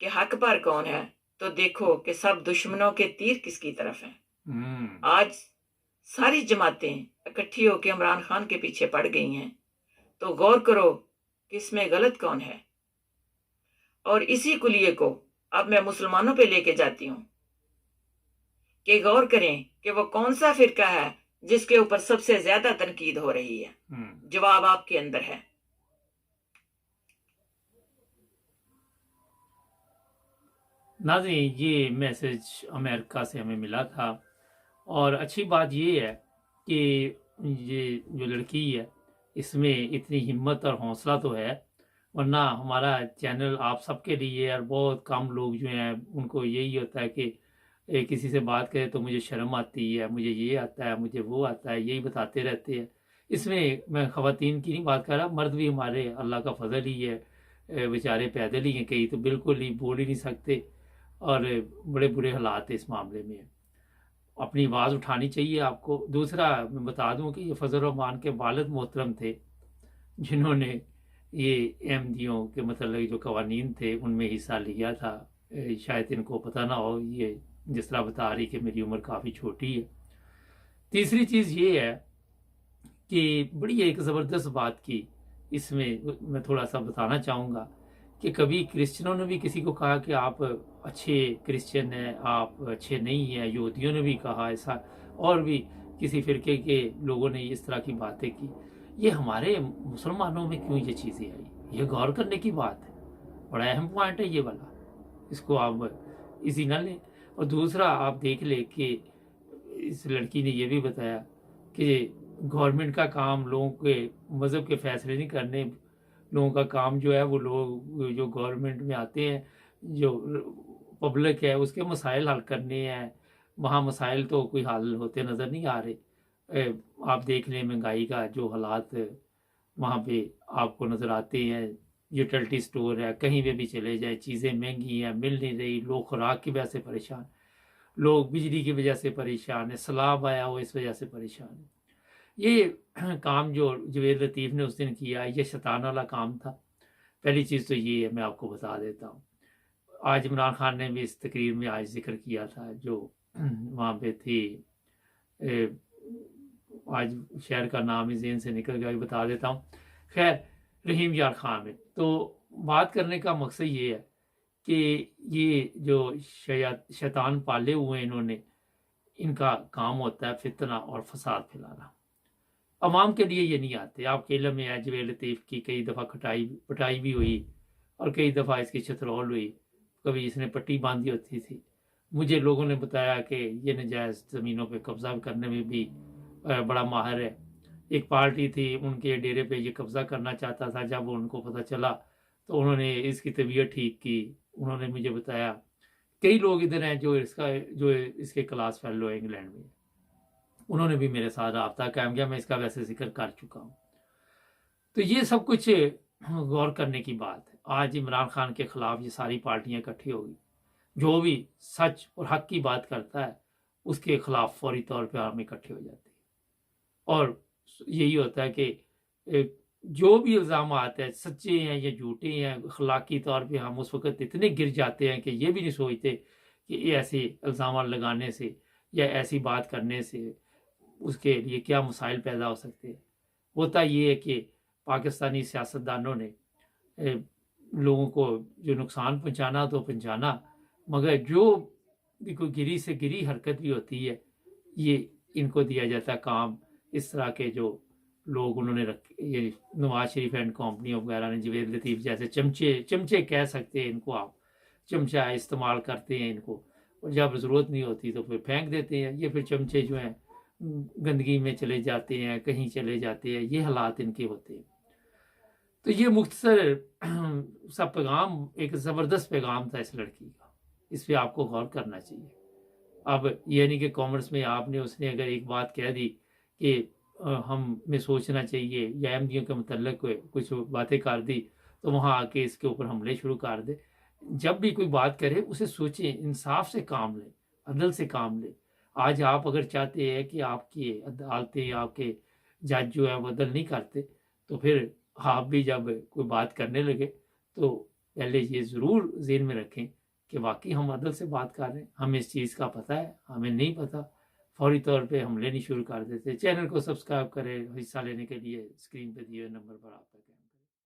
کہ حق پر کون ہے تو دیکھو کہ سب دشمنوں کے تیر کس کی طرف ہیں۔ آج ساری جماعتیں اکٹھی ہو کے عمران خان کے پیچھے پڑ گئی ہیں، تو غور کرو کہ اس میں غلط کون ہے۔ اور اسی کلیے کو اب میں مسلمانوں پہ لے کے جاتی ہوں کہ غور کریں کہ وہ کون سا فرقہ ہے جس کے اوپر سب سے زیادہ تنقید ہو رہی ہے۔ جواب آپ کے اندر ہے۔ ناظرین، یہ میسج امریکہ سے ہمیں ملا تھا، اور اچھی بات یہ ہے کہ یہ جو لڑکی ہے اس میں اتنی ہمت اور حوصلہ تو ہے، ورنہ ہمارا چینل آپ سب کے لیے، اور بہت کم لوگ جو ہیں ان کو یہی ہوتا ہے کہ کسی سے بات کرے تو مجھے شرم آتی ہے، مجھے یہ آتا ہے، مجھے وہ آتا ہے، یہی بتاتے رہتے ہیں۔ اس میں میں خواتین کی نہیں بات کر رہا، مرد بھی ہمارے اللہ کا فضل ہی ہے، بیچارے پیدل ہی ہیں، کئی تو بالکل ہی بول ہی نہیں سکتے، اور بڑے برے حالات اس معاملے میں اپنی آواز اٹھانی چاہیے آپ کو۔ دوسرا میں بتا دوں کہ یہ فضل الرحمان کے والد محترم تھے جنہوں نے یہ احمدیوں کے متعلق جو قوانین تھے ان میں حصہ لیا تھا۔ شاید ان کو پتہ نہ ہو، یہ جس طرح بتا رہی کہ میری عمر کافی چھوٹی ہے۔ تیسری چیز یہ ہے کہ بڑی ایک زبردست بات کی اس میں تھوڑا سا بتانا چاہوں گا کہ کبھی کرسچنوں نے بھی کسی کو کہا کہ آپ اچھے کرسچن ہیں، آپ اچھے نہیں ہیں، یہودیوں نے بھی کہا ایسا، اور بھی کسی فرقے کے لوگوں نے اس طرح کی باتیں کی۔ یہ ہمارے مسلمانوں میں کیوں یہ چیزیں آئی؟ یہ غور کرنے کی بات ہے، بڑا اہم پوائنٹ ہے یہ والا، اس کو آپ ایزی نہ لیں۔ اور دوسرا آپ دیکھ لیں کہ اس لڑکی نے یہ بھی بتایا کہ گورنمنٹ کا کام لوگوں کے مذہب کے فیصلے نہیں کرنے، لوگوں کا کام جو ہے وہ لوگ جو گورنمنٹ میں آتے ہیں، جو پبلک ہے، اس کے مسائل حل کرنے ہیں۔ وہاں مسائل تو کوئی حل ہوتے نظر نہیں آ رہے۔ آپ دیکھ لیں مہنگائی کا جو حالات وہاں پہ آپ کو نظر آتے ہیں، یوٹیلٹی سٹور ہے، کہیں پہ بھی چلے جائیں چیزیں مہنگی ہیں، مل نہیں رہی، لوگ خوراک کی وجہ سے پریشان، لوگ بجلی کی وجہ سے پریشان ہیں، سیلاب آیا ہو اس وجہ سے پریشان ہیں۔ یہ کام جو جوید لطیف نے اس دن کیا، یہ شیطان والا کام تھا۔ پہلی چیز تو یہ ہے، میں آپ کو بتا دیتا ہوں۔ آج عمران خان نے بھی اس تقریر میں آج ذکر کیا تھا جو وہاں پہ تھی، آج شہر کا نام ہی ذہن سے نکل گیا، بتا دیتا ہوں۔ خیر، رحیم یار خان میں تو بات کرنے کا مقصد یہ ہے کہ یہ جو شیطان پالے ہوئے ہیں انہوں نے، ان کا کام ہوتا ہے فتنہ اور فساد پھیلانا۔ عوام کے لیے یہ نہیں آتے۔ آپ کے علم میں ہے جوید لطیف کی کئی دفعہ پٹائی بھی ہوئی، اور کئی دفعہ اس کی چھترول ہوئی، کبھی اس نے پٹی باندھی ہوتی تھی۔ مجھے لوگوں نے بتایا کہ یہ نجائز زمینوں پہ قبضہ کرنے میں بھی بڑا ماہر ہے۔ ایک پارٹی تھی، ان کے ڈیرے پہ یہ قبضہ کرنا چاہتا تھا، جب ان کو پتہ چلا تو انہوں نے اس کی طبیعت ٹھیک کی۔ انہوں نے مجھے بتایا کئی لوگ ادھر ہیں جو اس کے کلاس فیلو ہے انگلینڈ میں، انہوں نے بھی میرے ساتھ رابطہ قائم کیا، میں اس کا ویسے ذکر کر چکا ہوں۔ تو یہ سب کچھ غور کرنے کی بات ہے۔ آج عمران خان کے خلاف یہ ساری پارٹیاں اکٹھی ہو گئی، جو بھی سچ اور حق کی بات کرتا ہے اس کے خلاف فوری طور پہ ہم اکٹھے ہو جاتے ہیں، اور یہی ہوتا ہے کہ جو بھی الزامات ہیں سچے ہیں یا جھوٹے ہیں، اخلاقی طور پہ ہم اس وقت اتنے گر جاتے ہیں کہ یہ بھی نہیں سوچتے کہ یہ ایسے الزامات لگانے سے یا ایسی بات کرنے سے اس کے لیے کیا مسائل پیدا ہو سکتے ہیں۔ ہوتا یہ ہے کہ پاکستانی سیاستدانوں نے لوگوں کو جو نقصان پہنچانا تو پہنچانا، مگر جو بھی کوئی گری سے گری حرکت بھی ہوتی ہے، یہ ان کو دیا جاتا ہے کام۔ اس طرح کے جو لوگ انہوں نے یہ نواز شریف اینڈ کمپنیوں وغیرہ نے، جوید لطیف جیسے چمچے کہہ سکتے ہیں ان کو، آپ چمچہ استعمال کرتے ہیں ان کو، اور جب ضرورت نہیں ہوتی تو پھر پھینک دیتے ہیں۔ یہ پھر چمچے جو ہیں گندگی میں چلے جاتے ہیں، کہیں چلے جاتے ہیں، یہ حالات ان کے ہوتے ہیں۔ تو یہ مختصر سا پیغام، ایک زبردست پیغام تھا اس لڑکی کا، اس پہ آپ کو غور کرنا چاہیے۔ اب یہ نہیں کہ کامرس میں آپ نے اس نے اگر ایک بات کہہ دی کہ ہمیں سوچنا چاہیے، یا احمدیوں کے متعلق کچھ باتیں کر دی تو وہاں آ کے اس کے اوپر حملے شروع کر دے۔ جب بھی کوئی بات کرے اسے سوچیں، انصاف سے کام لیں، عدل سے کام لیں۔ آج آپ اگر چاہتے ہیں کہ آپ کی عدالتیں، آپ کے جج جو ہے وہ عدل نہیں کرتے، تو پھر آپ بھی جب کوئی بات کرنے لگے تو پہلے یہ ضرور ذہن میں رکھیں کہ واقعی ہم عدل سے بات کر رہے ہیں، ہمیں اس چیز کا پتہ ہے، ہمیں نہیں پتہ، فوری طور پہ ہم لینی شروع کر دیتے۔ چینل کو سبسکرائب کریں، حصہ لینے کے لیے اسکرین پہ دیے ہوئے نمبر پر آپ